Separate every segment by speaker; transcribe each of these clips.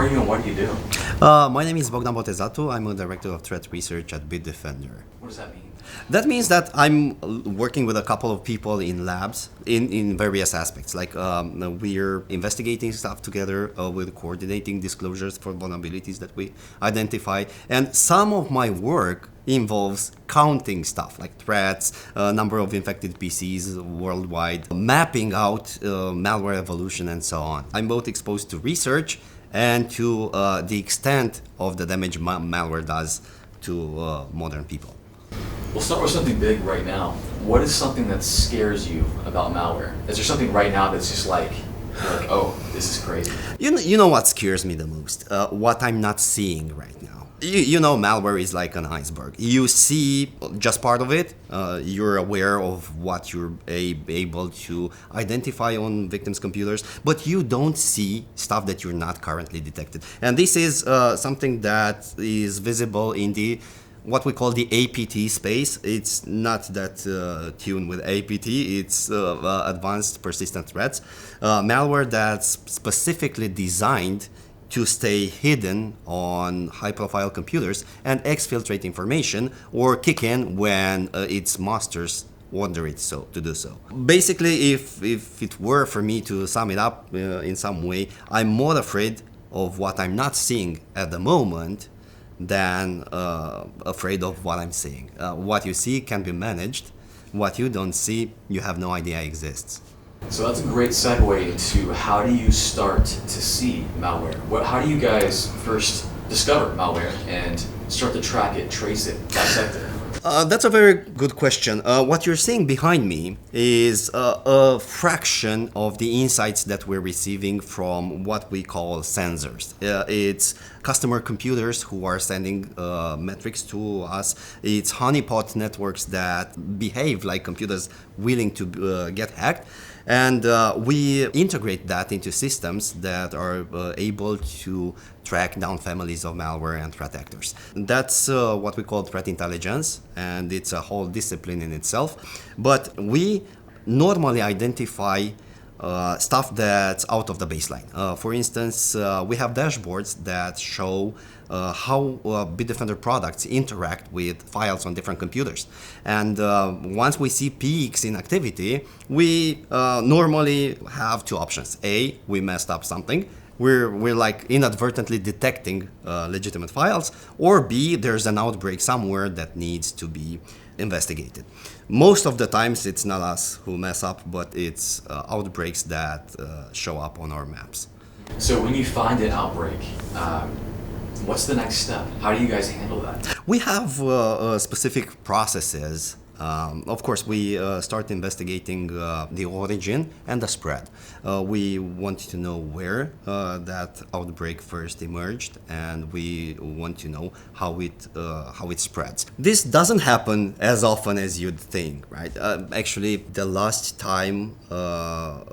Speaker 1: are you and what do you do?
Speaker 2: My name is Bogdan Botezatu. I'm a director of threat research at Bitdefender.
Speaker 1: What does that mean?
Speaker 2: That means that I'm working with a couple of people in labs in various aspects. Like we're investigating stuff together, with coordinating disclosures for vulnerabilities that we identify. And some of my work involves counting stuff like threats, number of infected PCs worldwide, mapping out malware evolution and so on. I'm both exposed to research and to the extent of the damage malware does to modern people.
Speaker 1: We'll start with something big right now. What is something that scares you about malware? Is there something right now that's just like, you're like, oh, this is crazy?
Speaker 2: You know what scares me the most? What I'm not seeing right now. You know, malware is like an iceberg. You see just part of it. You're aware of what you're able to identify on victims' computers, but you don't see stuff that you're not currently detected. And this is something that is visible in the what we call the APT space. It's not that tuned with APT, it's advanced persistent threats. Malware that's specifically designed to stay hidden on high-profile computers and exfiltrate information or kick in when its masters order it to do so. Basically, if it were for me to sum it up in some way, I'm more afraid of what I'm not seeing at the moment than afraid of what I'm seeing. What you see can be managed. What you don't see, you have no idea exists.
Speaker 1: So that's a great segue into how do you start to see malware? How do you guys first discover malware and start to track it, trace it, dissect it?
Speaker 2: That's a very good question. What you're seeing behind me is a fraction of the insights that we're receiving from what we call sensors. It's customer computers who are sending metrics to us. It's honeypot networks that behave like computers willing to get hacked. And we integrate that into systems that are able to track down families of malware and threat actors. That's what we call threat intelligence, and it's a whole discipline in itself. But we normally identify stuff that's out of the baseline. For instance, we have dashboards that show how Bitdefender products interact with files on different computers. And once we see peaks in activity, we normally have two options. A, we messed up something. We're like inadvertently detecting legitimate files, or B, there's an outbreak somewhere that needs to be investigated. Most of the times it's not us who mess up, but it's outbreaks that show up on our maps.
Speaker 1: So when you find an outbreak, what's the next step? How do you guys handle that?
Speaker 2: We have specific processes. Of course, we start investigating the origin and the spread. We want to know where that outbreak first emerged, and we want to know how it spreads. This doesn't happen as often as you'd think, right? Actually, the last time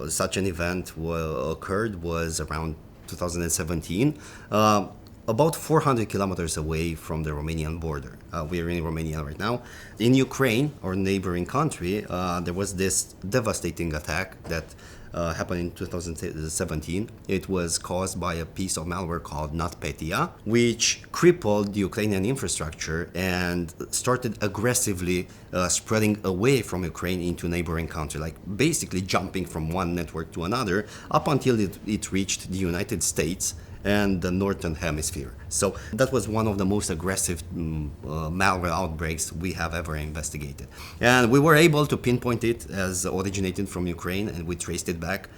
Speaker 2: such an event occurred was around 2017. About 400 kilometers away from the Romanian border. We are in Romania right now. In Ukraine, our neighboring country, there was this devastating attack that happened in 2017. It was caused by a piece of malware called NotPetya, which crippled the Ukrainian infrastructure and started aggressively spreading away from Ukraine into neighboring country, like basically jumping from one network to another up until it reached the United States and the Northern Hemisphere. So that was one of the most aggressive malware outbreaks we have ever investigated. And we were able to pinpoint it as originated from Ukraine, and we traced it back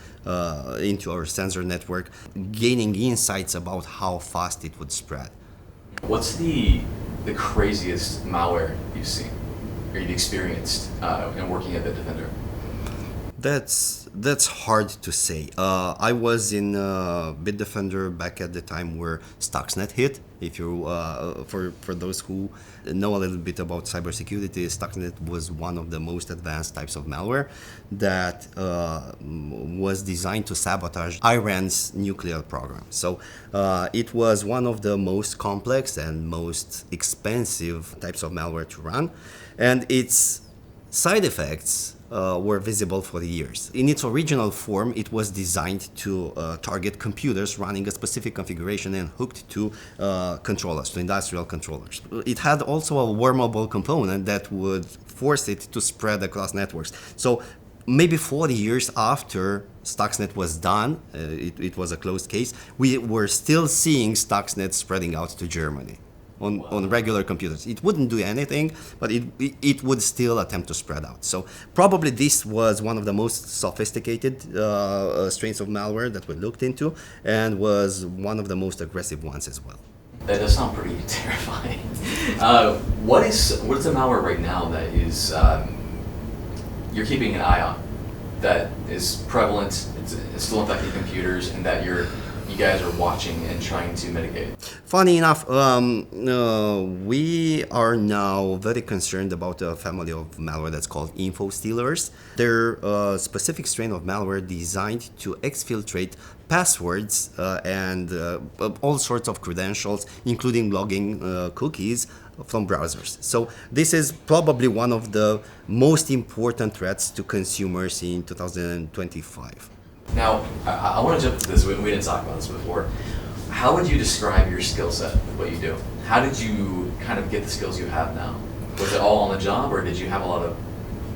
Speaker 2: into our sensor network, gaining insights about how fast it would spread.
Speaker 1: What's the craziest malware you've seen or you've experienced in working at Bitdefender?
Speaker 2: That's hard to say. I was in Bitdefender back at the time where Stuxnet hit. If you, for those who know a little bit about cybersecurity, Stuxnet was one of the most advanced types of malware that was designed to sabotage Iran's nuclear program. So it was one of the most complex and most expensive types of malware to run, and its side effects were visible for years. In its original form, it was designed to target computers running a specific configuration and hooked to controllers, to industrial controllers. It had also a wormable component that would force it to spread across networks. So maybe 40 years after Stuxnet was done, it was a closed case, we were still seeing Stuxnet spreading out to Germany on regular computers. It wouldn't do anything, but it would still attempt to spread out. So probably this was one of the most sophisticated strains of malware that we looked into, and was one of the most aggressive ones as well.
Speaker 1: That does sound pretty terrifying. What is the malware right now that is you're keeping an eye on, that is prevalent, it's still infecting computers, and that you guys are watching and trying to mitigate?
Speaker 2: Funny enough, we are now very concerned about a family of malware that's called info stealers. They're a specific strain of malware designed to exfiltrate passwords and all sorts of credentials, including logging cookies from browsers. So this is probably one of the most important threats to consumers in 2025.
Speaker 1: Now, I want to jump to this. We didn't talk about this before. How would you describe your skill set, what you do? How did you kind of get the skills you have now? Was it all on the job, or did you have a lot of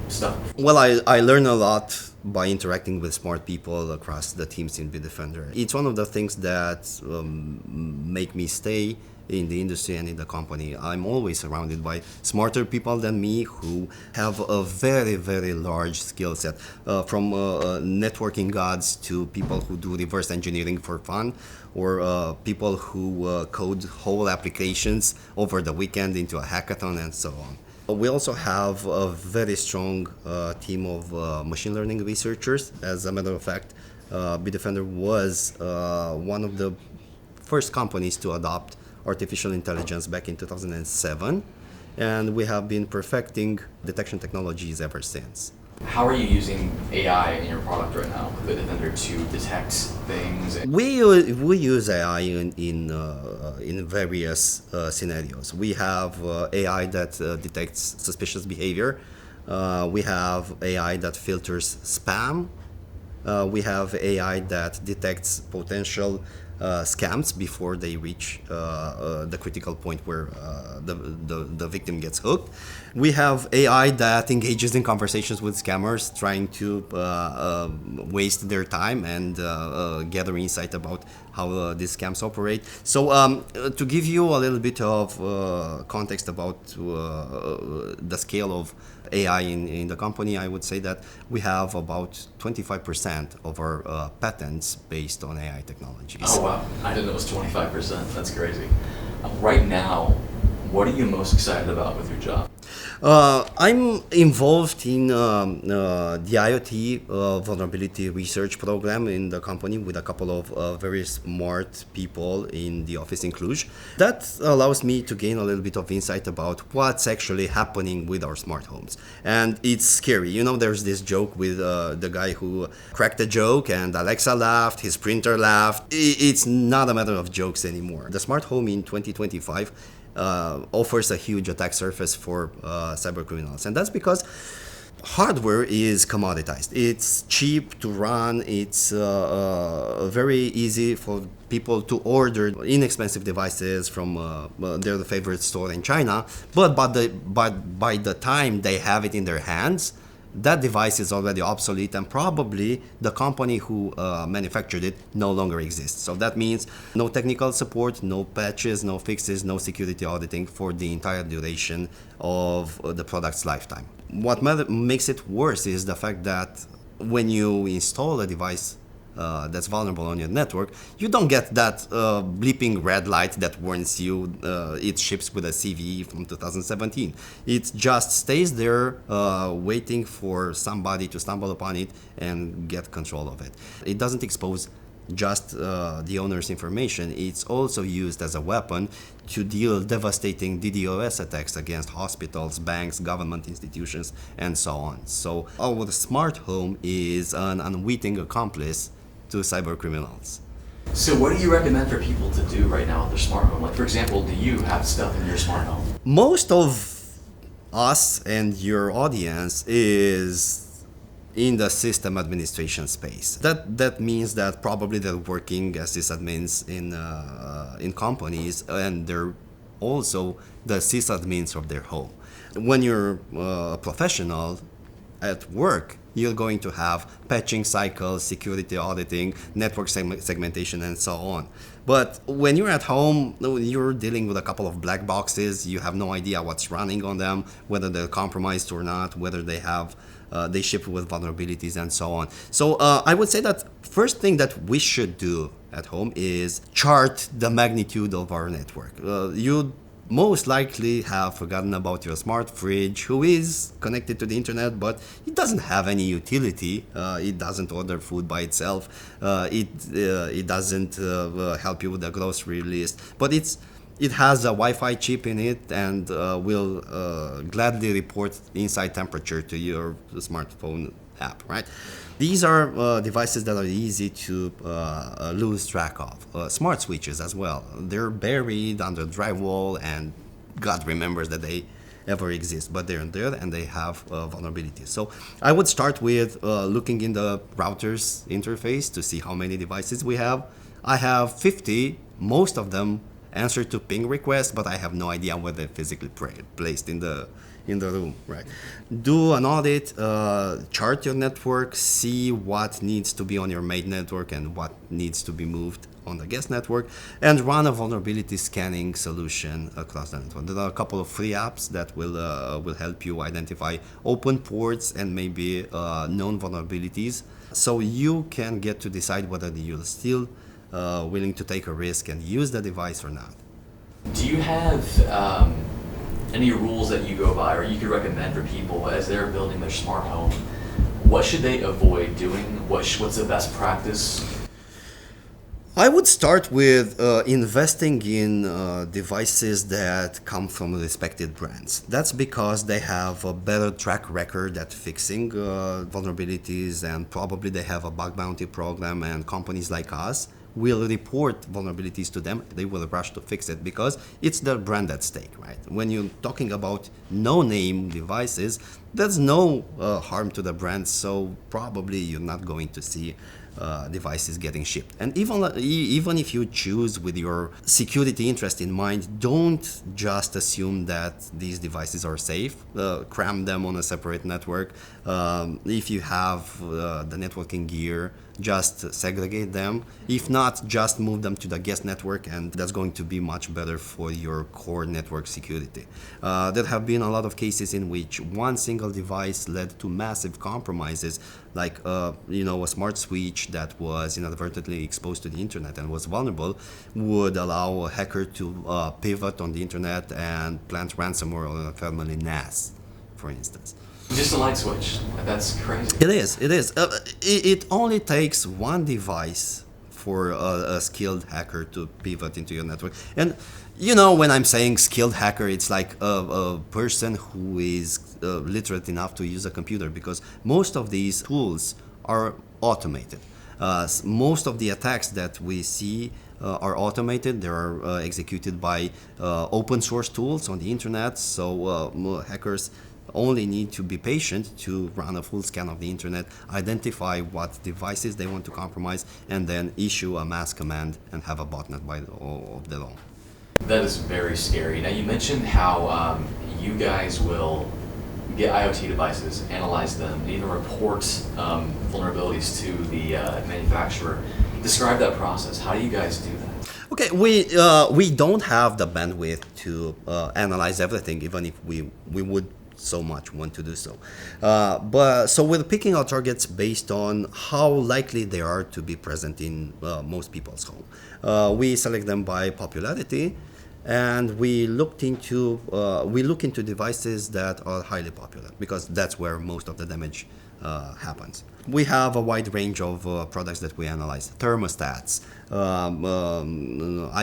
Speaker 1: stuff?
Speaker 2: Well, I learn a lot by interacting with smart people across the teams in Bitdefender. It's one of the things that make me stay in the industry and in the company. I'm always surrounded by smarter people than me who have a very, very large skill set, from networking gods to people who do reverse engineering for fun, or people who code whole applications over the weekend into a hackathon and so on. We also have a very strong team of machine learning researchers. As a matter of fact, Bitdefender was one of the first companies to adopt artificial intelligence back in 2007, and we have been perfecting detection technologies ever since.
Speaker 1: How are you using AI in your product right now with Bitdefender to detect things?
Speaker 2: We use AI in various scenarios. We have AI that detects suspicious behavior. We have AI that filters spam. We have AI that detects potential scams before they reach the critical point where the victim gets hooked. We have AI that engages in conversations with scammers, trying to waste their time and gather insight about how these scams operate. So to give you a little bit of context about the scale of AI in the company, I would say that we have about 25% of our patents based on AI technologies.
Speaker 1: Oh wow, I didn't know it was 25%. That's crazy. Right now, what are you most excited about with your job?
Speaker 2: I'm involved in the IoT vulnerability research program in the company with a couple of very smart people in the office in Cluj. That allows me to gain a little bit of insight about what's actually happening with our smart homes. And it's scary. You know, there's this joke with the guy who cracked a joke and Alexa laughed, his printer laughed. It's not a matter of jokes anymore. The smart home in 2025 offers a huge attack surface for cyber criminals, and that's because hardware is commoditized. It's cheap to run. It's very easy for people to order inexpensive devices from their favorite store in China. But by the time they have it in their hands, that device is already obsolete, and probably the company who manufactured it no longer exists. So that means no technical support, no patches, no fixes, no security auditing for the entire duration of the product's lifetime. What makes it worse is the fact that when you install a device that's vulnerable on your network, you don't get that bleeping red light that warns you it ships with a CVE from 2017. It just stays there waiting for somebody to stumble upon it and get control of it. It doesn't expose just the owner's information. It's also used as a weapon to deal devastating DDoS attacks against hospitals, banks, government institutions, and so on. So our smart home is an unwitting accomplice to cyber criminals.
Speaker 1: So what do you recommend for people to do right now with their smart home? Like, for example, do you have stuff in your smart home?
Speaker 2: Most of us and your audience is in the system administration space. That means that probably they're working as sysadmins in companies, and they're also the sysadmins of their home. When you're a professional at work, you're going to have patching cycles, security auditing, network segmentation, and so on. But when you're at home, you're dealing with a couple of black boxes. You have no idea what's running on them, whether they're compromised or not, whether they ship with vulnerabilities, and so on. So I would say that first thing that we should do at home is chart the magnitude of our network. You most likely have forgotten about your smart fridge, who is connected to the internet, but it doesn't have any utility. It doesn't order food by itself. It doesn't help you with the grocery list, but it has a Wi-Fi chip in it, and will gladly report inside temperature to your smartphone app, right? These are devices that are easy to lose track of. Smart switches as well. They're buried under drywall, and God remembers that they ever exist, but they're there and they have vulnerabilities. So I would start with looking in the router's interface to see how many devices we have. I have 50, most of them answer to ping requests, but I have no idea where they're physically placed in the room, right? Do an audit, chart your network, see what needs to be on your main network and what needs to be moved on the guest network, and run a vulnerability scanning solution across the network. There are a couple of free apps that will help you identify open ports and maybe known vulnerabilities, so you can get to decide whether you're still willing to take a risk and use the device or not.
Speaker 1: Do you have any rules that you go by, or you could recommend for people as they're building their smart home? What should they avoid doing? What's the best practice?
Speaker 2: I would start with investing in devices that come from respected brands. That's because they have a better track record at fixing vulnerabilities, and probably they have a bug bounty program, and companies like us will report vulnerabilities to them. They will rush to fix it because it's their brand at stake, right? When you're talking about no-name devices, there's no harm to the brand, so probably you're not going to see devices getting shipped. And even if you choose with your security interest in mind, don't just assume that these devices are safe. Cram them on a separate network. If you have the networking gear, just segregate them. If not, just move them to the guest network, and that's going to be much better for your core network security. There have been a lot of cases in which one single device led to massive compromises, like a smart switch that was inadvertently exposed to the internet and was vulnerable would allow a hacker to pivot on the internet and plant ransomware on a family NAS, for instance.
Speaker 1: Just a light switch. That's crazy.
Speaker 2: It is. It only takes one device for a skilled hacker to pivot into your network. And when I'm saying skilled hacker, it's like a person who is literate enough to use a computer, because most of these tools are automated. Most of the attacks that we see are automated. They are executed by open source tools on the internet. So hackers only need to be patient to run a full scan of the internet, identify what devices they want to compromise, and then issue a mass command and have a botnet of their own.
Speaker 1: That is very scary. Now, you mentioned how you guys will get IoT devices, analyze them, and even report vulnerabilities to the manufacturer. Describe that process. How do you guys do that?
Speaker 2: Okay, we don't have the bandwidth to analyze everything, even if we would so much want to do so. But we're picking our targets based on how likely they are to be present in most people's home. We select them by popularity, and we look into devices that are highly popular, because that's where most of the damage happens. We have a wide range of products that we analyze: thermostats,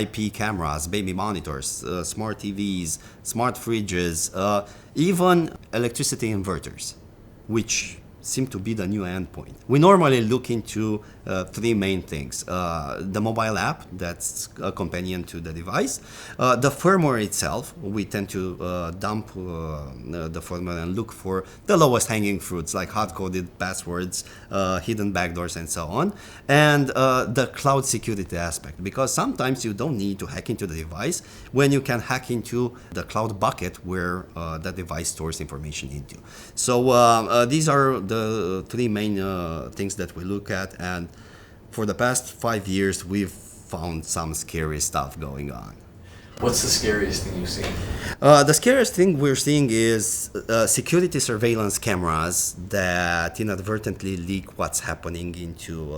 Speaker 2: IP cameras, baby monitors, smart TVs, smart fridges, even electricity inverters, which seem to be the new endpoint. We normally look into three main things. The mobile app that's a companion to the device. The firmware itself, we tend to dump the firmware and look for the lowest hanging fruits like hard-coded passwords, hidden backdoors, and so on. And the cloud security aspect, because sometimes you don't need to hack into the device when you can hack into the cloud bucket where the device stores information into. So these are the three main things that we look at, and for the past 5 years we've found some scary stuff going on.
Speaker 1: What's the scariest thing you've seen?
Speaker 2: The scariest thing we're seeing is security surveillance cameras that inadvertently leak what's happening into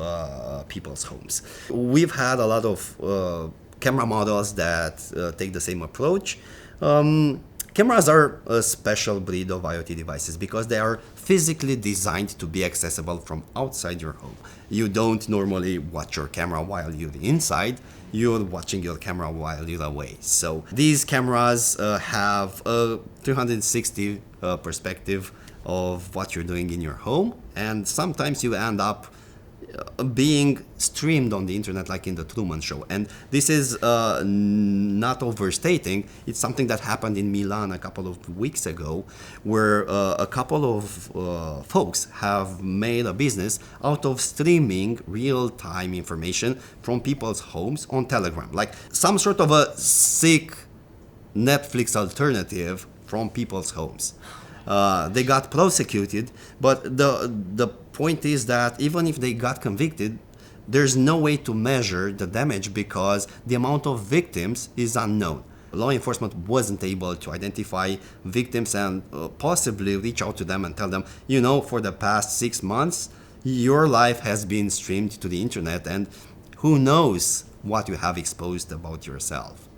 Speaker 2: people's homes. We've had a lot of camera models that take the same approach. Cameras are a special breed of IoT devices because they are physically designed to be accessible from outside your home. You don't normally watch your camera while you're inside, you're watching your camera while you're away. So these cameras have a 360 perspective of what you're doing in your home, and sometimes you end up being streamed on the internet like in the Truman Show. And this is not overstating. It's something that happened in Milan a couple of weeks ago, where a couple of folks have made a business out of streaming real-time information from people's homes on Telegram, like some sort of a sick Netflix alternative from people's homes. They got prosecuted, but the point is that even if they got convicted, there's no way to measure the damage because the amount of victims is unknown. Law enforcement wasn't able to identify victims and possibly reach out to them and tell them, you know, for the past 6 months, your life has been streamed to the internet, and who knows what you have exposed about yourself.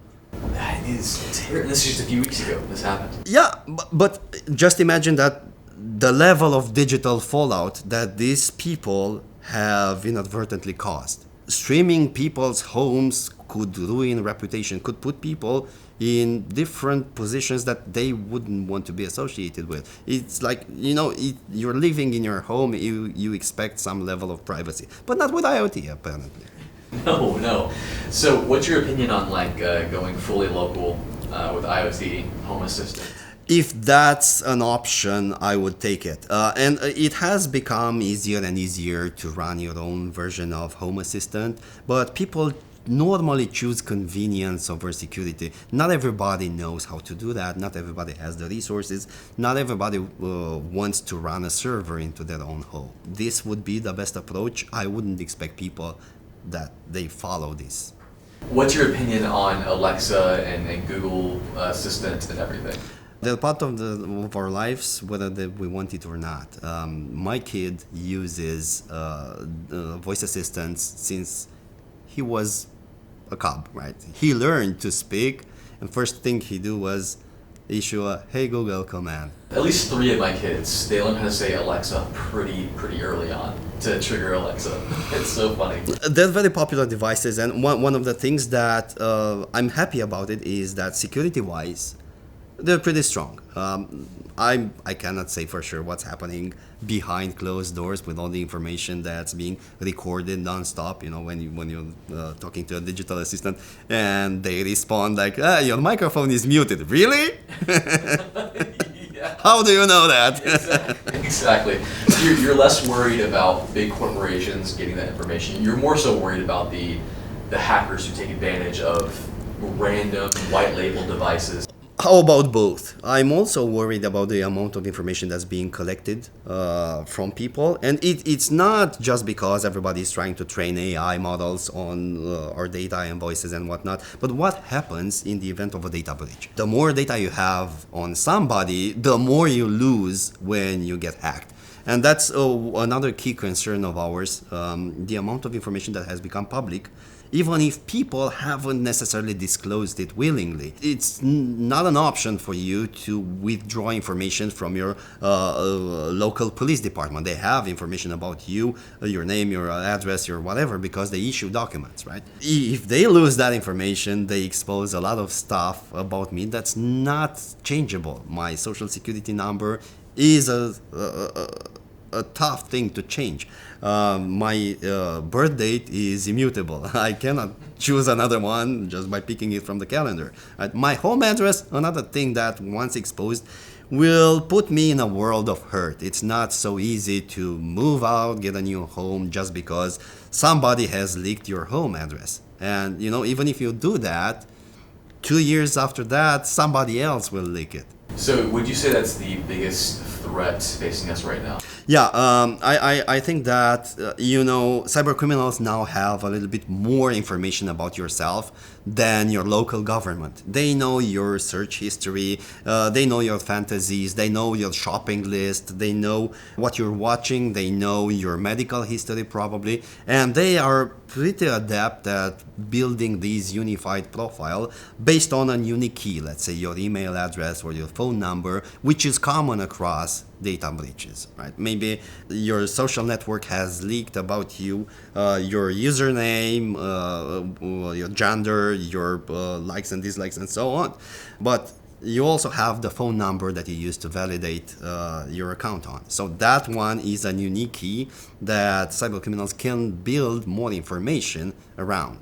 Speaker 1: That is terrible. This is just a few weeks ago this happened.
Speaker 2: Yeah, but just imagine that the level of digital fallout that these people have inadvertently caused. Streaming people's homes could ruin reputation, could put people in different positions that they wouldn't want to be associated with. It's like, you know, you're living in your home, you expect some level of privacy, but not with IoT apparently.
Speaker 1: No. So what's your opinion on like going fully local with IoT Home Assistant?
Speaker 2: If that's an option, I would take it. And it has become easier and easier to run your own version of Home Assistant, but people normally choose convenience over security. Not everybody knows how to do that. Not everybody has the resources. Not everybody wants to run a server into their own home. This would be the best approach. I wouldn't expect people that they follow this.
Speaker 1: What's your opinion on Alexa and Google Assistant and everything?
Speaker 2: They're part of our lives, whether we want it or not. My kid uses voice assistants since he was a cub, right? He learned to speak, and first thing he do was issue a "Hey Google" command.
Speaker 1: At least 3 of my kids, they learn how to say Alexa pretty early on to trigger Alexa. It's so funny.
Speaker 2: They're very popular devices, and one of the things that I'm happy about it is that security-wise, they're pretty strong. I cannot say for sure what's happening behind closed doors with all the information that's being recorded nonstop. You know, when you're talking to a digital assistant and they respond like, "Your microphone is muted." Really?
Speaker 1: Yeah.
Speaker 2: How do you know that?
Speaker 1: Exactly. You're less worried about big corporations getting that information. You're more so worried about the hackers who take advantage of random white label devices.
Speaker 2: How about both? I'm also worried about the amount of information that's being collected from people. And it's not just because everybody's trying to train AI models on our data and voices and whatnot, but what happens in the event of a data breach? The more data you have on somebody, the more you lose when you get hacked. And that's another key concern of ours, the amount of information that has become public, even if people haven't necessarily disclosed it willingly. It's not an option for you to withdraw information from your local police department. They have information about you, your name, your address, your whatever, because they issue documents, right? If they lose that information, they expose a lot of stuff about me that's not changeable. My social security number is a a tough thing to change. My birth date is immutable. I cannot choose another one just by picking it from the calendar. My home address, another thing that once exposed, will put me in a world of hurt. It's not so easy to move out, get a new home just because somebody has leaked your home address. And even if you do that, 2 years after that, somebody else will leak it.
Speaker 1: So would you say that's the biggest threat facing us right now?
Speaker 2: Yeah, I think that, cyber criminals now have a little bit more information about yourself than your local government. They know your search history, they know your fantasies, they know your shopping list, they know what you're watching, they know your medical history probably, and they are pretty adept at building these unified profile based on a unique key, let's say your email address or your phone number, which is common across data breaches, right? Maybe your social network has leaked about you, your username, your gender, your likes and dislikes and so on. But you also have the phone number that you use to validate your account on. So that one is a unique key that cyber criminals can build more information around.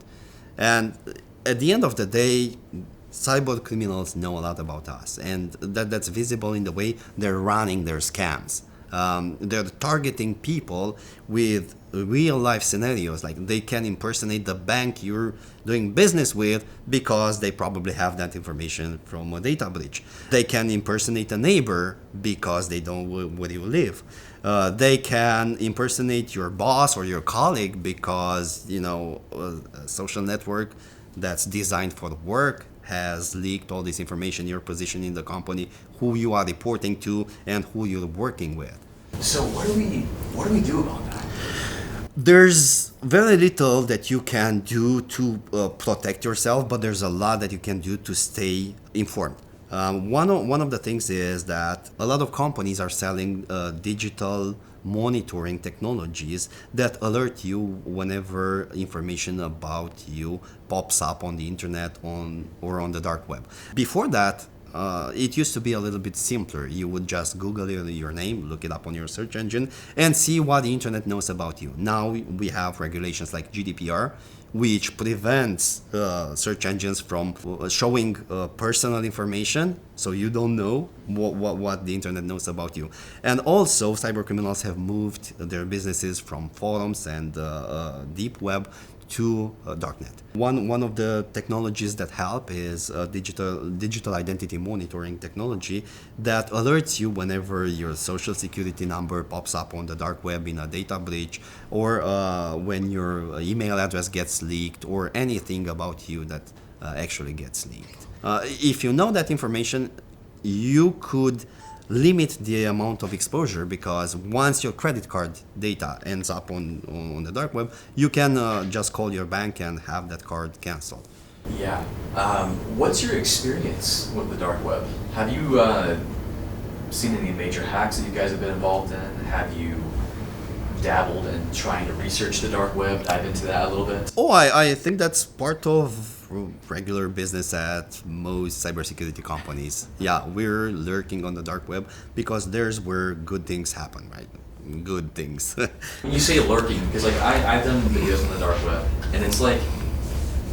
Speaker 2: And at the end of the day, cyber criminals know a lot about us, and that's visible in the way they're running their scams. They're targeting people with real life scenarios, like they can impersonate the bank you're doing business with because they probably have that information from a data breach. They can impersonate a neighbor because they know where you live. They can impersonate your boss or your colleague because a social network that's designed for work has leaked all this information, your position in the company, who you are reporting to, and who you're working with.
Speaker 1: So what do we do about that?
Speaker 2: There's very little that you can do to protect yourself, but there's a lot that you can do to stay informed. One of the things is that a lot of companies are selling digital monitoring technologies that alert you whenever information about you pops up on the internet or on the dark web. Before that, it used to be a little bit simpler. You would just Google your name, look it up on your search engine, and see what the internet knows about you. Now we have regulations like GDPR, which prevents search engines from showing personal information, so you don't know what the internet knows about you. And also, cyber criminals have moved their businesses from forums and deep web to darknet. One of the technologies that help is digital identity monitoring technology that alerts you whenever your social security number pops up on the dark web in a data breach, or when your email address gets leaked, or anything about you that actually gets leaked. If you know that information, you could limit the amount of exposure, because once your credit card data ends up on the dark web, you can just call your bank and have that card canceled.
Speaker 1: Yeah. What's your experience with the dark web? Have you seen any major hacks that you guys have been involved in? Have you dabbled in trying to research the dark web, dive into that a little bit?
Speaker 2: Oh, I think that's part of regular business at most cybersecurity companies. Yeah, we're lurking on the dark web because there's where good things happen, right? Good things.
Speaker 1: When you say lurking, because like I've done videos on the dark web, and it's like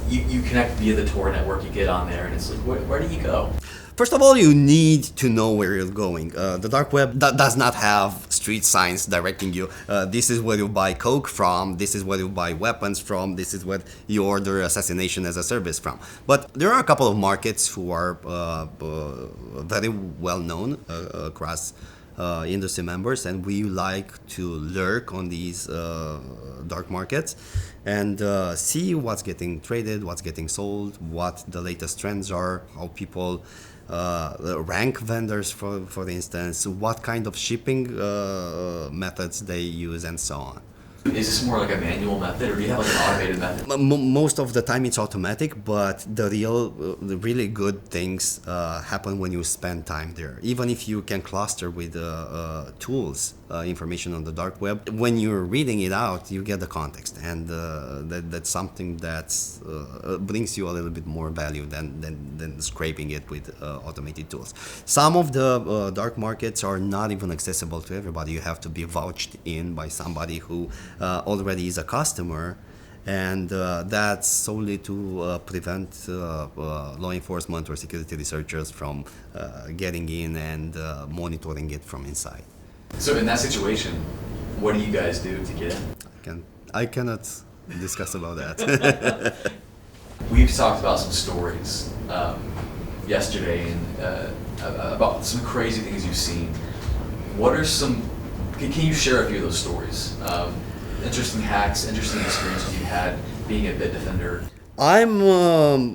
Speaker 1: you connect via the Tor network, you get on there, and it's like, where do you go?
Speaker 2: First of all, you need to know where you're going. The dark web does not have street signs directing you. This is where you buy coke from, this is where you buy weapons from, this is where you order assassination as a service from. But there are a couple of markets who are very well known across industry members, and we like to lurk on these dark markets and see what's getting traded, what's getting sold, what the latest trends are, how people rank vendors, for instance, what kind of shipping methods they use, and so on.
Speaker 1: Is this more like a manual method, or do you have like an automated method?
Speaker 2: Most of the time it's automatic, but the really good things happen when you spend time there. Even if you can cluster with tools, information on the dark web. When you're reading it out, you get the context, and that's something that brings you a little bit more value than scraping it with automated tools. Some of the dark markets are not even accessible to everybody. You have to be vouched in by somebody who already is a customer. And that's solely to prevent law enforcement or security researchers from getting in and monitoring it from inside.
Speaker 1: So in that situation, what do you guys do to get in?
Speaker 2: I cannot discuss about that.
Speaker 1: We've talked about some stories yesterday and about some crazy things you've seen. What are some? Can you share a few of those stories? Interesting hacks, interesting experiences you had being a Bitdefender.
Speaker 2: I'm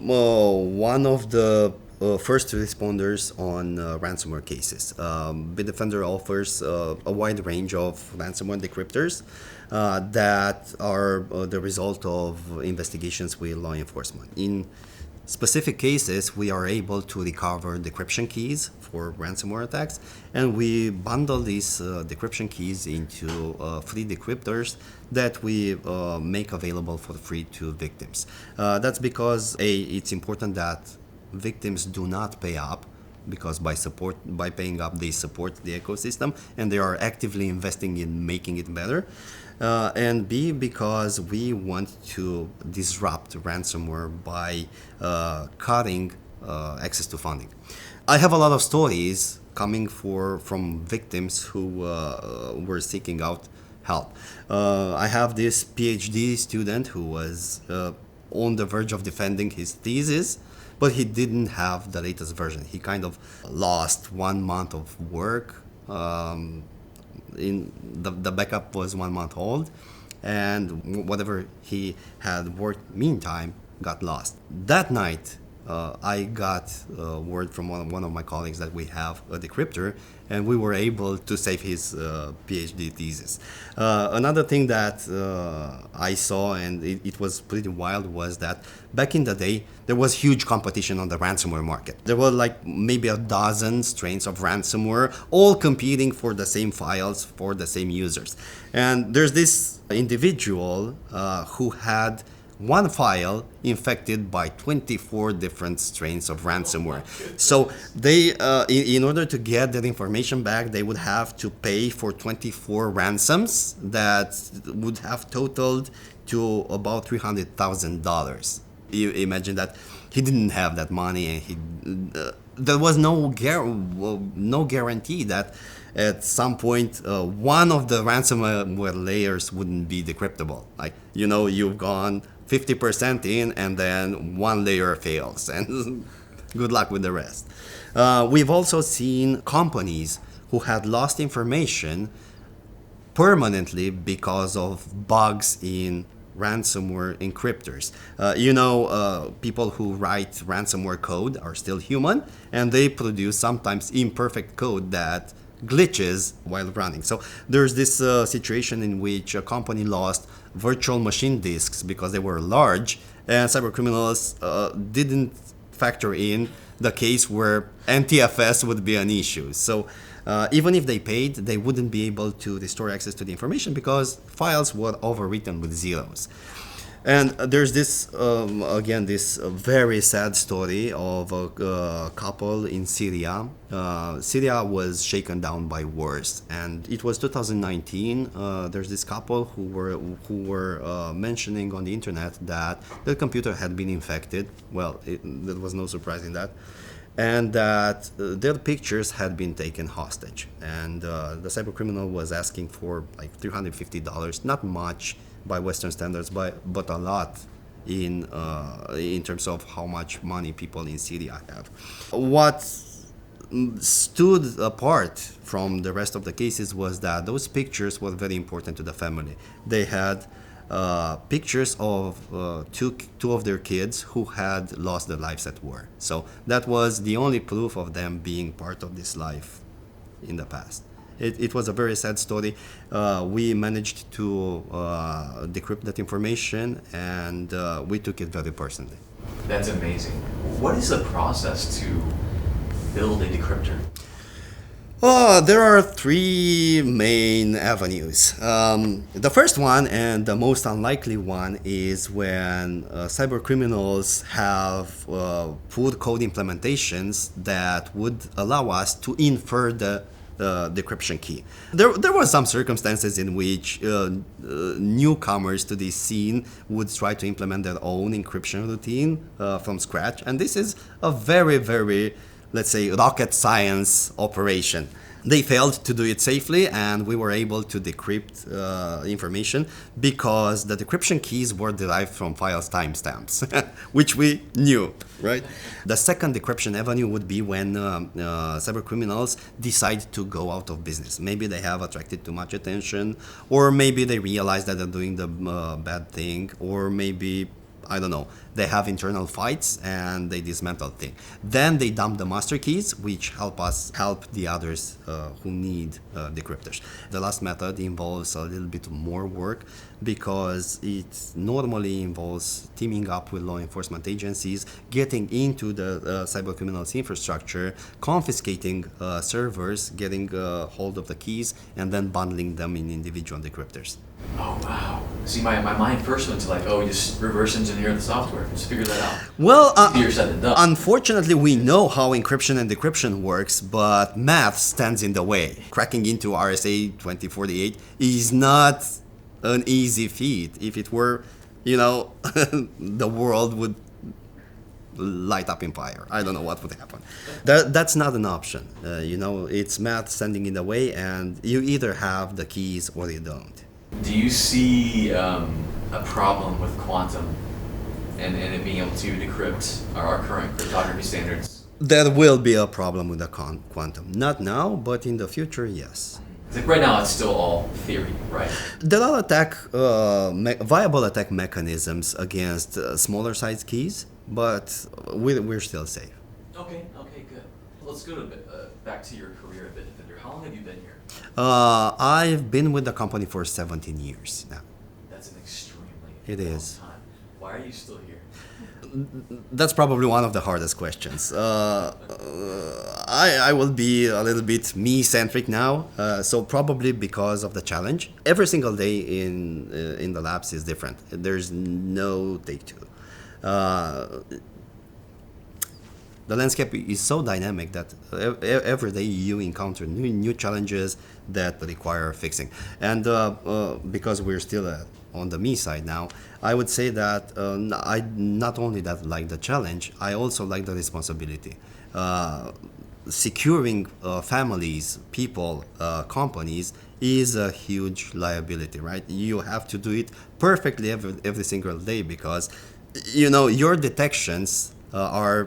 Speaker 2: one of the first responders on ransomware cases. Bitdefender offers a wide range of ransomware decryptors that are the result of investigations with law enforcement. In specific cases, we are able to recover decryption keys for ransomware attacks, and we bundle these decryption keys into free decryptors that we make available for free to victims. That's because it's important that victims do not pay up, because by paying up they support the ecosystem and they are actively investing in making it better. And B, because we want to disrupt ransomware by cutting access to funding. I have a lot of stories coming from victims who were seeking out help. I have this PhD student who was on the verge of defending his thesis, but he didn't have the latest version. He kind of lost 1 month of work. In the backup was 1 month old, and whatever he had worked meantime got lost. That night, I got word from one of my colleagues that we have a decryptor, and we were able to save his PhD thesis. Another thing that I saw, and it was pretty wild, was that back in the day, there was huge competition on the ransomware market. There were like maybe a dozen strains of ransomware, all competing for the same files for the same users. And there's this individual who had one file infected by 24 different strains of ransomware. So they, in order to get that information back, they would have to pay for 24 ransoms that would have totaled to about $300,000. You imagine that he didn't have that money, and there was no guarantee that at some point one of the ransomware layers wouldn't be decryptable. Like, you've gone 50% in, and then one layer fails, and good luck with the rest. We've also seen companies who had lost information permanently because of bugs in ransomware encryptors. People who write ransomware code are still human, and they produce sometimes imperfect code that glitches while running. So there's this situation in which a company lost virtual machine disks because they were large, and cybercriminals didn't factor in the case where NTFS would be an issue. So even if they paid, they wouldn't be able to restore access to the information because files were overwritten with zeros. And there's this, again, this very sad story of a couple in Syria. Syria was shaken down by wars, and it was 2019. There's this couple who were mentioning on the internet that their computer had been infected. Well, there was no surprise in that. And that their pictures had been taken hostage. And the cybercriminal was asking for like $350, not much by Western standards, but a lot in terms of how much money people in Syria have. What stood apart from the rest of the cases was that those pictures were very important to the family. They had pictures of two of their kids who had lost their lives at war. So that was the only proof of them being part of this life in the past. It was a very sad story. We managed to decrypt that information, and we took it very personally.
Speaker 1: That's amazing. What is the process to build a decryptor?
Speaker 2: Oh, there are three main avenues. The first one and the most unlikely one is when cyber criminals have put code implementations that would allow us to infer the decryption key. There were some circumstances in which newcomers to this scene would try to implement their own encryption routine from scratch, and this is a very, very, let's say, rocket science operation. They failed to do it safely, and we were able to decrypt information because the decryption keys were derived from files timestamps, which we knew, right? The second decryption avenue would be when cyber criminals decide to go out of business. Maybe they have attracted too much attention, or maybe they realize that they're doing the bad thing, or maybe, I don't know, they have internal fights and they dismantle things. Then they dump the master keys, which help the others who need decryptors. The last method involves a little bit more work because it normally involves teaming up with law enforcement agencies, getting into the cyber criminals infrastructure, confiscating servers, getting hold of the keys, and then bundling them in individual decryptors.
Speaker 1: Oh, wow. See, my mind first went to like, oh, we just reverse engineer the software. Just figure that out.
Speaker 2: Well,
Speaker 1: easier said than done.
Speaker 2: Unfortunately, we know how encryption and decryption works, but math stands in the way. Cracking into RSA 2048 is not an easy feat. If it were, the world would light up in fire. I don't know what would happen. That's not an option. It's math standing in the way, and you either have the keys or you don't.
Speaker 1: Do you see a problem with quantum and it being able to decrypt our current cryptography standards?
Speaker 2: There will be a problem with the quantum. Not now, but in the future, yes.
Speaker 1: Like right now, it's still all theory, right?
Speaker 2: There are viable attack mechanisms against smaller size keys, but we're still safe.
Speaker 1: Okay, good. Let's go to back to your career at Bitdefender. How long have you been here?
Speaker 2: I've been with the company for 17 years now.
Speaker 1: That's an extremely
Speaker 2: long
Speaker 1: time. Why are you still here?
Speaker 2: That's probably one of the hardest questions. I will be a little bit me-centric now, so probably because of the challenge. Every single day in the labs is different. There's no take two. The landscape is so dynamic that every day you encounter new challenges that require fixing. And because we're still on the me side now, I would say that I not only that like the challenge, I also like the responsibility. Securing families, people, companies is a huge liability, right? You have to do it perfectly every single day because, your detections are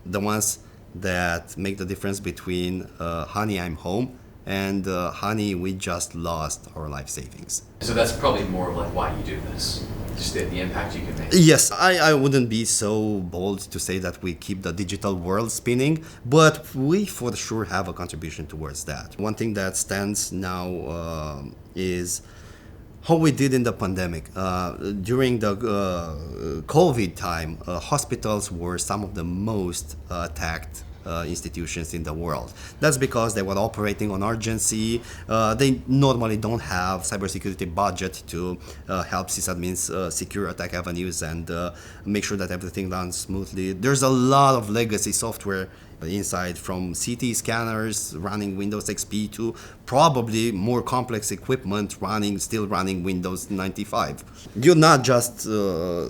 Speaker 2: the ones that make the difference between honey, I'm home, and honey, we just lost our life savings.
Speaker 1: So that's probably more of like why you do this, just the impact you can make.
Speaker 2: Yes, I wouldn't be so bold to say that we keep the digital world spinning, but we for sure have a contribution towards that. One thing that stands now is how we did in the pandemic. During the COVID time, hospitals were some of the most attacked institutions in the world. That's because they were operating on urgency. They normally don't have cybersecurity budget to help sysadmins secure attack avenues and make sure that everything runs smoothly. There's a lot of legacy software inside, from CT scanners running Windows XP to probably more complex equipment still running Windows 95. You're not just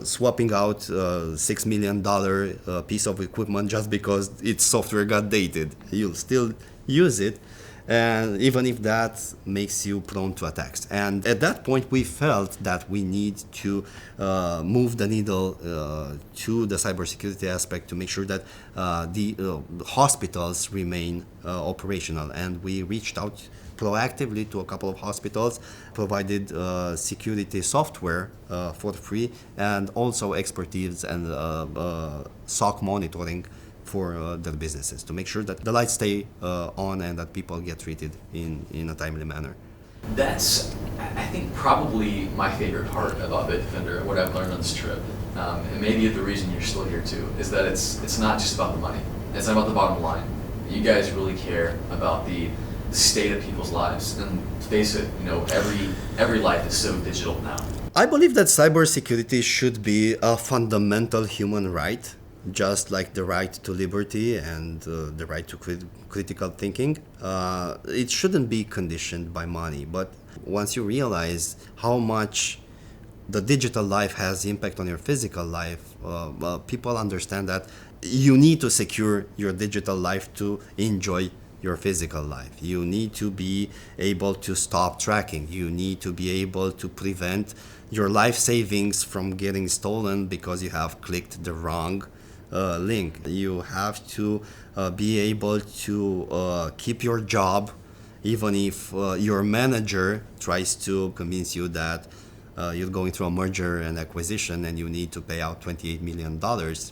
Speaker 2: swapping out $6 million piece of equipment just because its software got dated. You'll still use it, and even if that makes you prone to attacks. And at that point, we felt that we need to move the needle to the cybersecurity aspect to make sure that the hospitals remain operational. And we reached out proactively to a couple of hospitals, provided security software for free, and also expertise and SOC monitoring for their businesses to make sure that the lights stay on and that people get treated in a timely manner.
Speaker 1: That's, I think, probably my favorite part about Bitdefender, what I've learned on this trip, and maybe the reason you're still here too, is that it's not just about the money. It's not about the bottom line. You guys really care about the state of people's lives. And to face it, every life is so digital now.
Speaker 2: I believe that cybersecurity should be a fundamental human right, just like the right to liberty and the right to critical thinking. It shouldn't be conditioned by money, but once you realize how much the digital life has impact on your physical life, people understand that you need to secure your digital life to enjoy your physical life. You need to be able to stop tracking. You need to be able to prevent your life savings from getting stolen because you have clicked the wrong link. You have to be able to keep your job even if your manager tries to convince you that you're going through a merger and acquisition and you need to pay out $28 million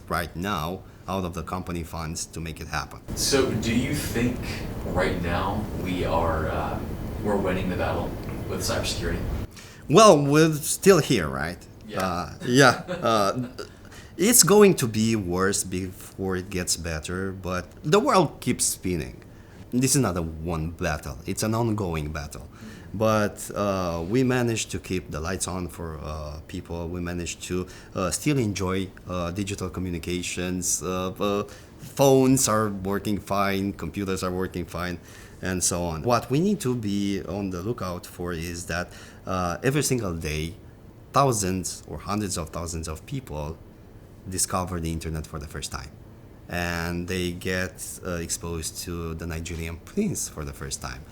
Speaker 2: right now out of the company funds to make it happen.
Speaker 1: So do you think right now we're winning the battle with cybersecurity?
Speaker 2: Well, we're still here, right?
Speaker 1: Yeah.
Speaker 2: It's going to be worse before it gets better, but the world keeps spinning. This is not a one battle, it's an ongoing battle. But we managed to keep the lights on for people. We managed to still enjoy digital communications. Phones are working fine, computers are working fine, and so on. What we need to be on the lookout for is that every single day, thousands or hundreds of thousands of people discover the internet for the first time. And they get exposed to the Nigerian prince for the first time.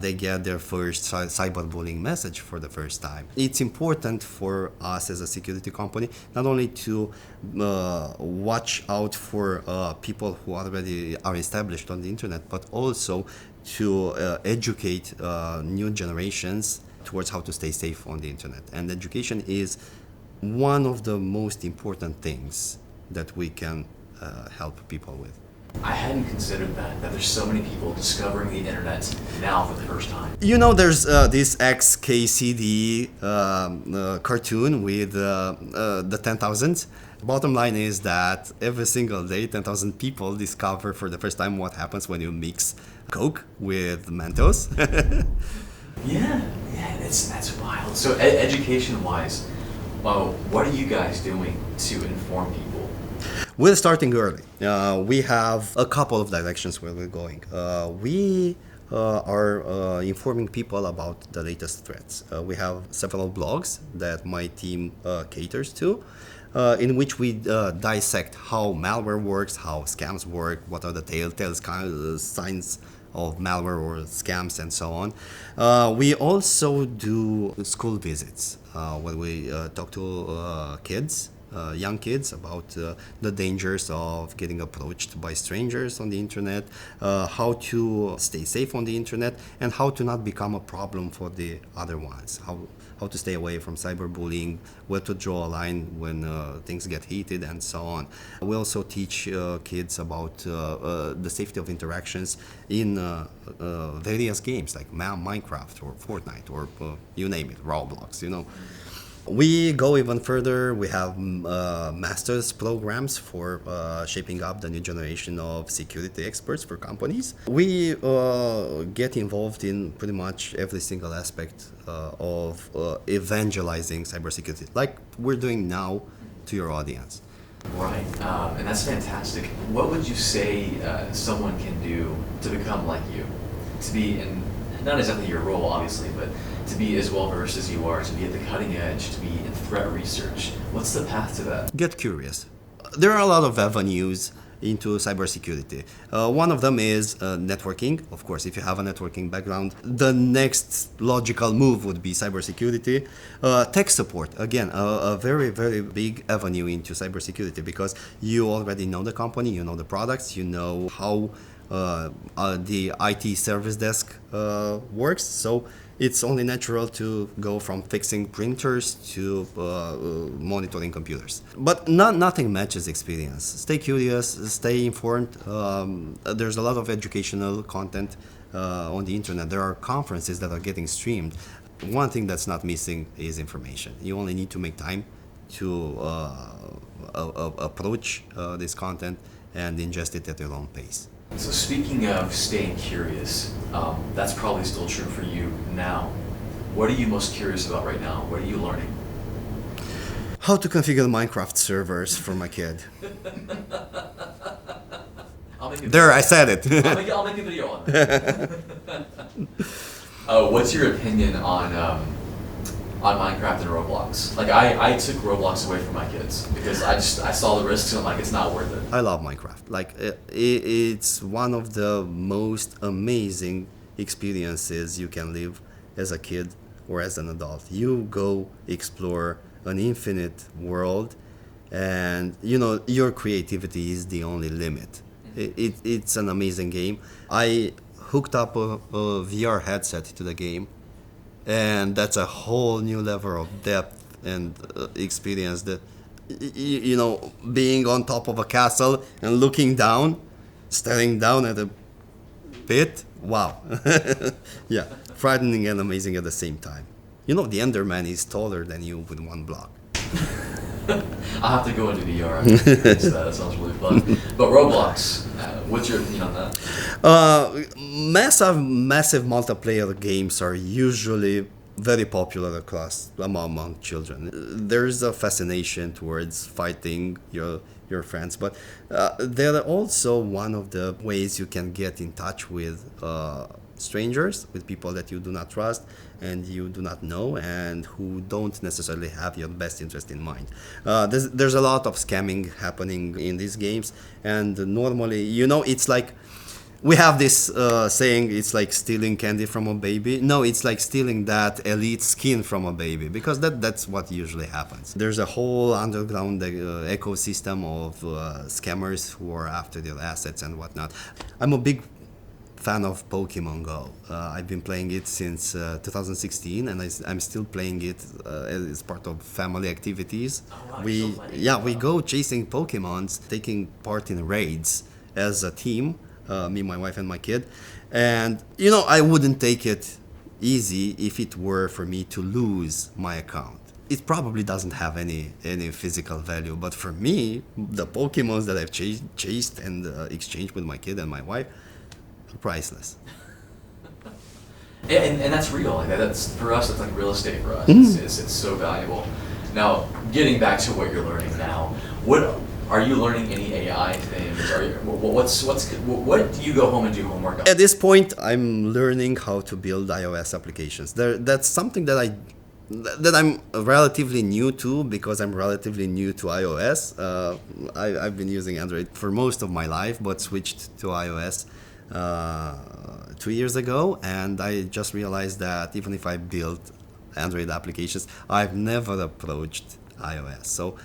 Speaker 2: They get their first cyberbullying message for the first time. It's important for us as a security company not only to watch out for people who already are established on the internet, but also to educate new generations towards how to stay safe on the internet. And education is one of the most important things that we can help people with.
Speaker 1: I hadn't considered that there's so many people discovering the internet now for the first time.
Speaker 2: There's this XKCD cartoon with the 10,000. Bottom line is that every single day, 10,000 people discover for the first time what happens when you mix Coke with Mentos.
Speaker 1: Yeah, that's wild. So education-wise, what are you guys doing to inform people?
Speaker 2: We're starting early. We have a couple of directions where we're going. We are informing people about the latest threats. We have several blogs that my team caters to, in which we dissect how malware works, how scams work, what are the telltale signs of malware or scams, and so on. We also do school visits where we talk to kids. Young kids about the dangers of getting approached by strangers on the internet, how to stay safe on the internet, and how to not become a problem for the other ones, how to stay away from cyberbullying, where to draw a line when things get heated, and so on. We also teach kids about the safety of interactions in various games like Minecraft or Fortnite or you name it, Roblox, We go even further. We have master's programs for shaping up the new generation of security experts for companies. We get involved in pretty much every single aspect of evangelizing cybersecurity, like we're doing now to your audience.
Speaker 1: Right, and that's fantastic. What would you say someone can do to become like you? To be in, not exactly your role, obviously, but to be as well versed as you are, to be at the cutting edge, to be in threat research. What's the path to that?
Speaker 2: Get curious. There are a lot of avenues into cybersecurity. One of them is networking. Of course, if you have a networking background, the next logical move would be cybersecurity. Tech support, again, a very, very big avenue into cybersecurity because you already know the company, you know the products, you know how the IT service desk works. So it's only natural to go from fixing printers to monitoring computers. But nothing matches experience. Stay curious, stay informed. There's a lot of educational content on the internet. There are conferences that are getting streamed. One thing that's not missing is information. You only need to make time to approach this content and ingest it at your own pace.
Speaker 1: So speaking of staying curious, that's probably still true for you now. What are you most curious about right now? What are you learning?
Speaker 2: How to configure Minecraft servers for my kid.
Speaker 1: I'll make a
Speaker 2: There,
Speaker 1: video.
Speaker 2: I said it.
Speaker 1: I'll make a video on that. What's your opinion on Minecraft and Roblox? Like I took Roblox away from my kids because I saw the risks and I'm like it's not worth it.
Speaker 2: I love Minecraft. Like it's one of the most amazing experiences you can live as a kid or as an adult. You go explore an infinite world, and you know your creativity is the only limit. It's an amazing game. I hooked up a VR headset to the game, and that's a whole new level of depth and experience that you know, being on top of a castle and looking down, staring down at a pit. Wow. Yeah, frightening and amazing at the same time. You know, the Enderman is taller than you with one block.
Speaker 1: I'll have to go into VR after that sounds really fun. But Roblox, what's your opinion on that?
Speaker 2: Massive multiplayer games are usually very popular among children. There's a fascination towards fighting your friends, but they're also one of the ways you can get in touch with strangers, with people that you do not trust and you do not know and who don't necessarily have your best interest in mind. There's a lot of scamming happening in these games, and normally, you know, it's like we have this saying, it's like stealing candy from a baby. No, it's like stealing that elite skin from a baby, because that's what usually happens. There's a whole underground ecosystem of scammers who are after their assets and whatnot. I'm a big fan of Pokemon Go. I've been playing it since 2016, and I'm still playing it as part of family activities.
Speaker 1: Oh, wow,
Speaker 2: We go chasing Pokemons, taking part in raids as a team. Me, my wife, and my kid. And, you know, I wouldn't take it easy if it were for me to lose my account. It probably doesn't have any physical value, but for me, the Pokemons that I've chased and exchanged with my kid and my wife are priceless.
Speaker 1: And that's real. Like that's for us. That's like real estate for us.
Speaker 2: Mm-hmm.
Speaker 1: It's so valuable. Now, getting back to what you're learning now, are you learning any AI things? What do you go home and do homework on?
Speaker 2: At this point, I'm learning how to build iOS applications. That's something that I'm relatively new to, because I'm relatively new to iOS. I've been using Android for most of my life, but switched to iOS 2 years ago, and I just realized that even if I built Android applications, I've never approached iOS. So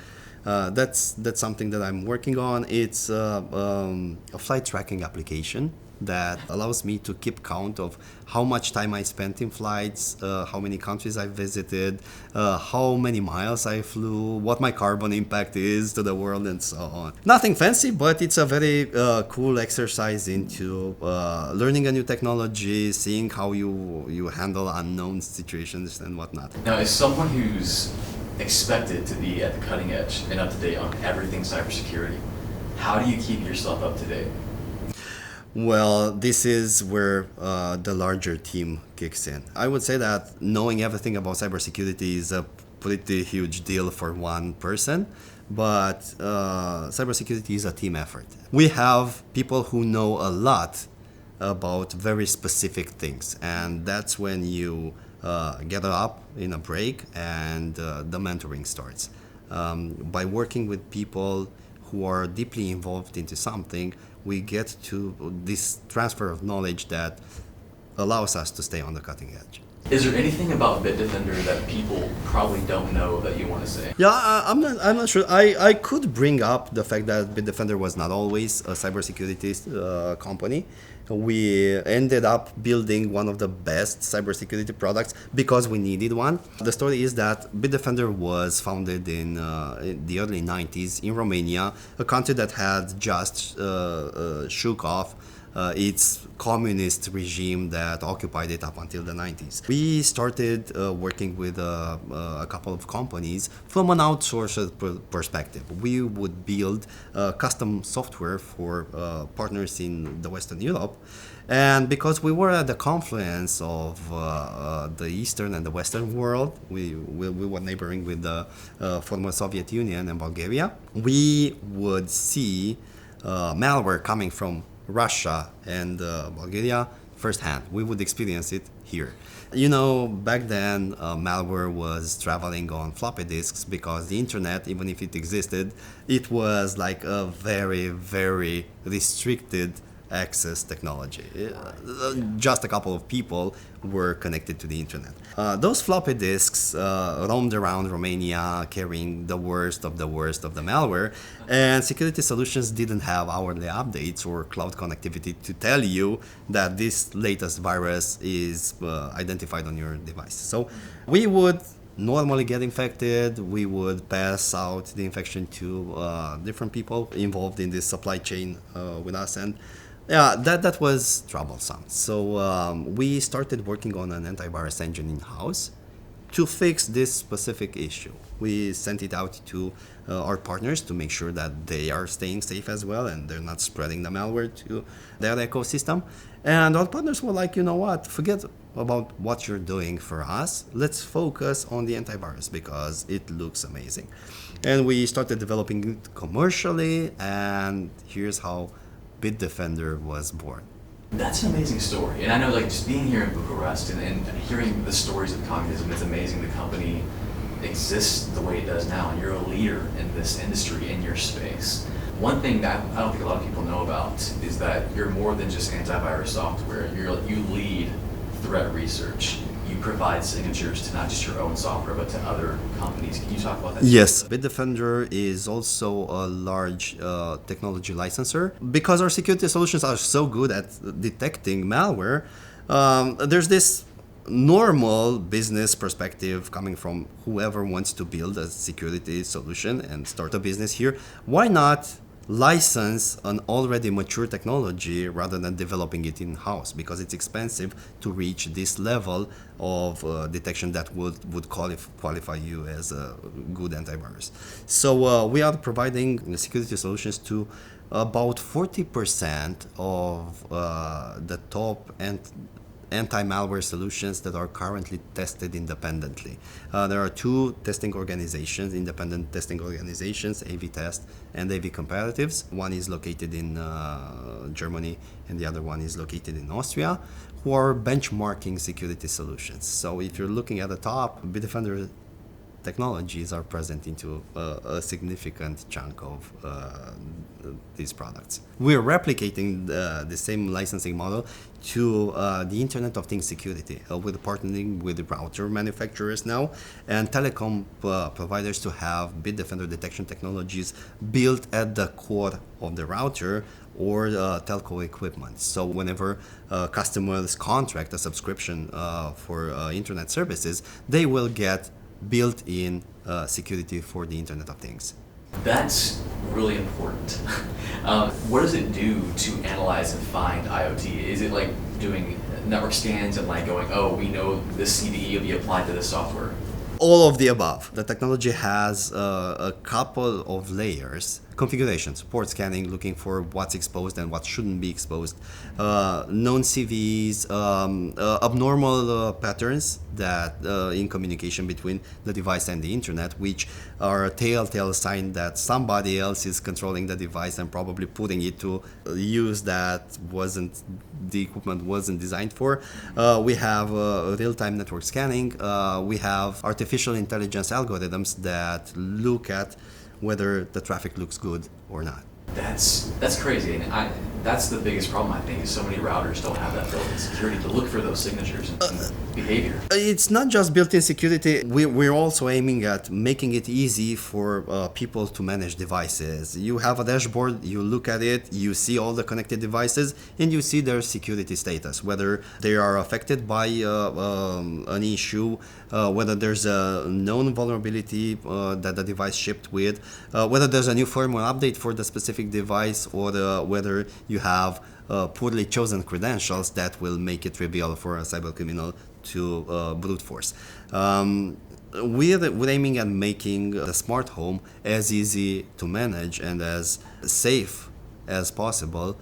Speaker 2: that's something that I'm working on. It's a flight tracking application that allows me to keep count of how much time I spent in flights, how many countries I visited, how many miles I flew, what my carbon impact is to the world, and so on. Nothing fancy, but it's a very cool exercise into learning a new technology, seeing how you handle unknown situations and whatnot.
Speaker 1: Now, as someone who's expected to be at the cutting edge and up to date on everything cybersecurity, how do you keep yourself up to date?
Speaker 2: Well, this is where the larger team kicks in. I would say that knowing everything about cybersecurity is a pretty huge deal for one person, but cybersecurity is a team effort. We have people who know a lot about very specific things, and that's when you gather up in a break and the mentoring starts. By working with people who are deeply involved into something, we get to this transfer of knowledge that allows us to stay on the cutting edge.
Speaker 1: Is there anything about Bitdefender that people probably don't know that you want to say?
Speaker 2: Yeah, I'm not sure. I could bring up the fact that Bitdefender was not always a cybersecurity company. We ended up building one of the best cybersecurity products because we needed one. The story is that Bitdefender was founded in the early 90s in Romania, a country that had just shook off its communist regime that occupied it up until the 90s. We started working with a couple of companies from an outsourced perspective. We would build custom software for partners in the Western Europe. And because we were at the confluence of the Eastern and the Western world, we were neighboring with the former Soviet Union and Bulgaria, we would see malware coming from Russia and Bulgaria firsthand. We would experience it here. You know, back then, malware was traveling on floppy disks because the internet, even if it existed, it was like a very, very restricted access technology. Just a couple of people were connected to the internet. Those floppy disks roamed around Romania carrying the worst of the malware, and security solutions didn't have hourly updates or cloud connectivity to tell you that this latest virus is identified on your device. So we would normally get infected, we would pass out the infection to different people involved in this supply chain with us, and yeah, that was troublesome. So we started working on an antivirus engine in-house to fix this specific issue. We sent it out to our partners to make sure that they are staying safe as well and they're not spreading the malware to their ecosystem. And our partners were like, you know what, forget about what you're doing for us. Let's focus on the antivirus because it looks amazing. And we started developing it commercially, and here's how Bitdefender was born.
Speaker 1: That's an amazing story. And I know, like, just being here in Bucharest and hearing the stories of communism, it's amazing the company exists the way it does now, and you're a leader in this industry, in your space. One thing that I don't think a lot of people know about is that you're more than just antivirus software. You lead threat research. You provide signatures to not just your own software, but to other companies. Can you talk about that?
Speaker 2: Yes, Bitdefender is also a large technology licensor. Because our security solutions are so good at detecting malware, there's this normal business perspective coming from whoever wants to build a security solution and start a business here. Why not license an already mature technology rather than developing it in-house, because it's expensive to reach this level of detection that would qualify you as a good antivirus. So we are providing security solutions to about 40% of the top anti-malware solutions that are currently tested independently. There are two testing organizations, independent testing organizations, AV-Test and AV Comparatives. One is located in Germany and the other one is located in Austria, who are benchmarking security solutions. So if you're looking at the top, Bitdefender technologies are present into a significant chunk of these products. We're replicating the same licensing model to the Internet of Things security. We're partnering with the router manufacturers now and telecom providers to have Bitdefender detection technologies built at the core of the router or telco equipment. So whenever customers contract a subscription for internet services, they will get built-in security for the Internet of Things.
Speaker 1: That's really important. What does it do to analyze and find IoT? Is it like doing network scans and like going, oh, we know this CVE will be applied to this software?
Speaker 2: All of the above. The technology has a couple of layers. Configurations, port scanning, looking for what's exposed and what shouldn't be exposed. Known CVEs, abnormal patterns that in communication between the device and the internet, which are a telltale sign that somebody else is controlling the device and probably putting it to use that the equipment wasn't designed for. We have real-time network scanning. We have artificial intelligence algorithms that look at whether the traffic looks good or not.
Speaker 1: That's crazy, and that's the biggest problem, I think, is so many routers don't have that built-in security to look for those signatures and behavior.
Speaker 2: It's not just built-in security. We're also aiming at making it easy for people to manage devices. You have a dashboard, you look at it, you see all the connected devices, and you see their security status, whether they are affected by an issue, whether there's a known vulnerability that the device shipped with, whether there's a new firmware update for the specific device, or whether you have poorly chosen credentials that will make it trivial for a cyber criminal to brute force. We're aiming at making the smart home as easy to manage and as safe as possible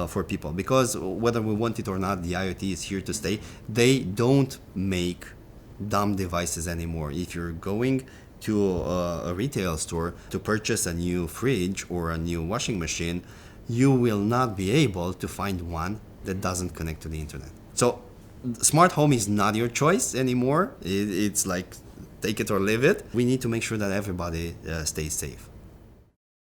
Speaker 2: for people, because whether we want it or not, the IoT is here to stay. They don't make dumb devices anymore. If you're going to a retail store to purchase a new fridge or a new washing machine, you will not be able to find one that doesn't connect to the internet. So smart home is not your choice anymore. It's like take it or leave it. We need to make sure that everybody stays safe.